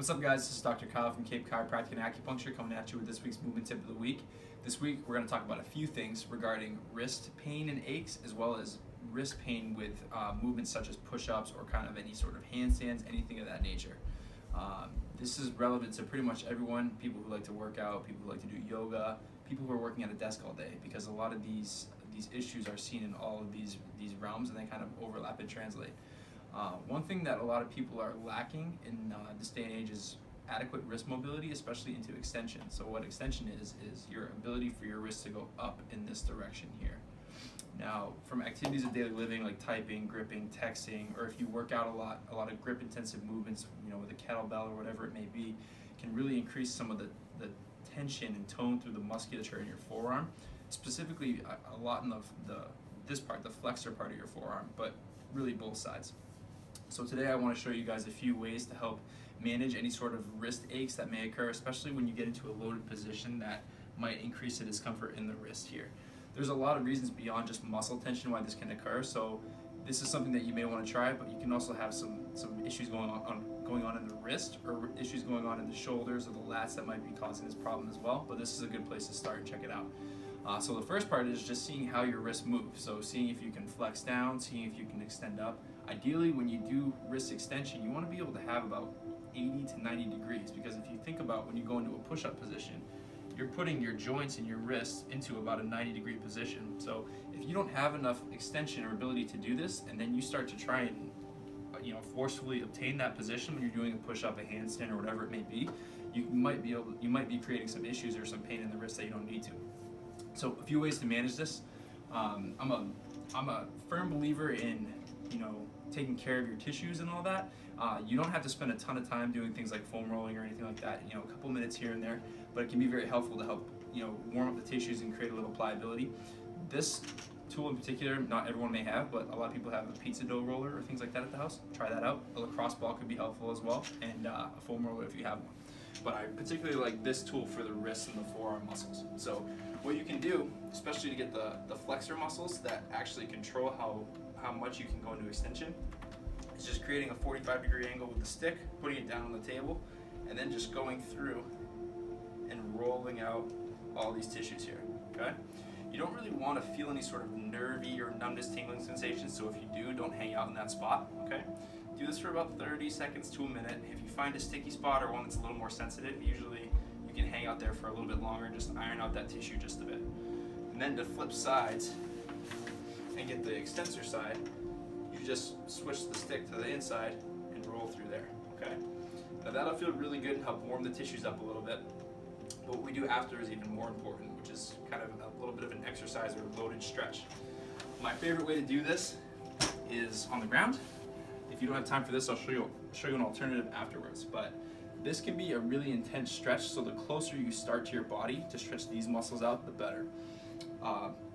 What's up, guys? This is Dr. Kyle from Cape Chiropractic and Acupuncture coming at you with this week's movement tip of the week. This week we're going to talk about a few things regarding wrist pain and aches, as well as wrist pain with movements such as push-ups or kind of any sort of handstands, anything of that nature. This is relevant to pretty much everyone, people who like to work out, people who like to do yoga, people who are working at a desk all day, because a lot of these issues are seen in all of these realms, and they kind of overlap and translate. One thing that a lot of people are lacking in this day and age is adequate wrist mobility, especially into extension. So what extension is your ability for your wrist to go up in this direction here. Now, from activities of daily living like typing, gripping, texting, or if you work out a lot of grip intensive movements, with a kettlebell or whatever it may be, can really increase some of the tension and tone through the musculature in your forearm, specifically a lot in this part, the flexor part of your forearm, but really both sides. So today I want to show you guys a few ways to help manage any sort of wrist aches that may occur, especially when you get into a loaded position that might increase the discomfort in the wrist here. There's a lot of reasons beyond just muscle tension why this can occur, so this is something that you may want to try, but you can also have some issues going on in the wrist, or issues going on in the shoulders or the lats that might be causing this problem as well, but this is a good place to start and check it out. So the first part is just seeing how your wrist moves. So seeing if you can flex down, seeing if you can extend up. Ideally, when you do wrist extension, you want to be able to have about 80 to 90 degrees, because if you think about when you go into a push-up position, you're putting your joints and your wrists into about a 90-degree position. So if you don't have enough extension or ability to do this, and then you start to try and forcefully obtain that position when you're doing a push-up, a handstand, or whatever it may be, you might be creating some issues or some pain in the wrist that you don't need to. So a few ways to manage this. I'm a firm believer in taking care of your tissues and all that. You don't have to spend a ton of time doing things like foam rolling or anything like that. A couple minutes here and there, but it can be very helpful to help warm up the tissues and create a little pliability. This tool in particular, not everyone may have, but a lot of people have a pizza dough roller or things like that at the house. Try that out. A lacrosse ball could be helpful as well, and a foam roller if you have one. But I particularly like this tool for the wrists and the forearm muscles. So what you can do, especially to get the flexor muscles that actually control how much you can go into extension, is just creating a 45-degree angle with the stick, putting it down on the table, and then just going through and rolling out all these tissues here, okay? You don't really want to feel any sort of nervy or numbness, tingling sensations, so if you do, don't hang out in that spot, okay? Do this for about 30 seconds to a minute. If you find a sticky spot or one that's a little more sensitive, usually you can hang out there for a little bit longer and just iron out that tissue just a bit. And then to flip sides and get the extensor side, you just switch the stick to the inside and roll through there, okay? Now that'll feel really good and help warm the tissues up a little bit. But what we do after is even more important, which is kind of a little bit of an exercise or a loaded stretch. My favorite way to do this is on the ground. If you don't have time for this, I'll show you an alternative afterwards. But this can be a really intense stretch, so the closer you start to your body to stretch these muscles out, the better.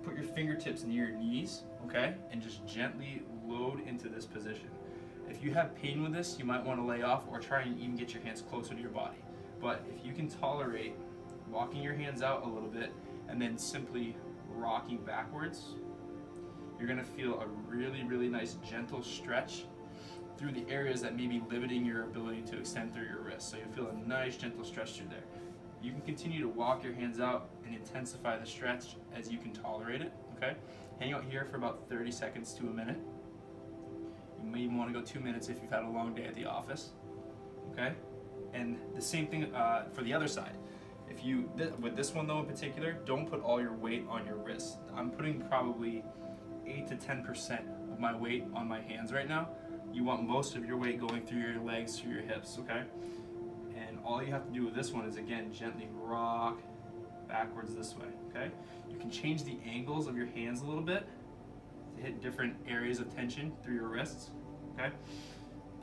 Put your fingertips near your knees, okay, and just gently load into this position. If you have pain with this, you might want to lay off or try and even get your hands closer to your body. But if you can tolerate walking your hands out a little bit and then simply rocking backwards, you're going to feel a really, really nice gentle stretch through the areas that may be limiting your ability to extend through your wrist. So you feel a nice gentle stretch through there. You can continue to walk your hands out and intensify the stretch as you can tolerate it, okay? Hang out here for about 30 seconds to a minute. You may even want to go 2 minutes if you've had a long day at the office, okay? And the same thing for the other side. With this one though in particular, don't put all your weight on your wrist. I'm putting probably 8 to 10% of my weight on my hands right now. You want most of your weight going through your legs, through your hips, okay? And all you have to do with this one is, again, gently rock backwards this way, okay? You can change the angles of your hands a little bit to hit different areas of tension through your wrists, okay?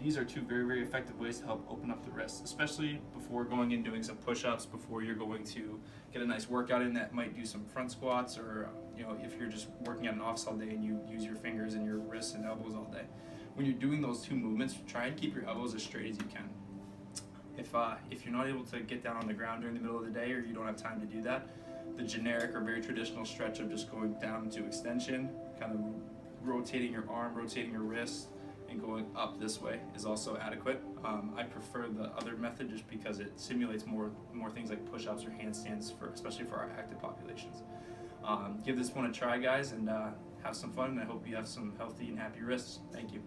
These are two very, very effective ways to help open up the wrists, especially before going and doing some push-ups, before you're going to get a nice workout in that might do some front squats, or if you're just working at an office all day and you use your fingers and your wrists and elbows all day. When you're doing those two movements, try and keep your elbows as straight as you can. If you're not able to get down on the ground during the middle of the day, or you don't have time to do that, the generic or very traditional stretch of just going down to extension, kind of rotating your arm, rotating your wrist, and going up this way is also adequate. I prefer the other method just because it simulates more things like push-ups or handstands, especially for our active populations. Give this one a try, guys, and have some fun, and I hope you have some healthy and happy wrists. Thank you.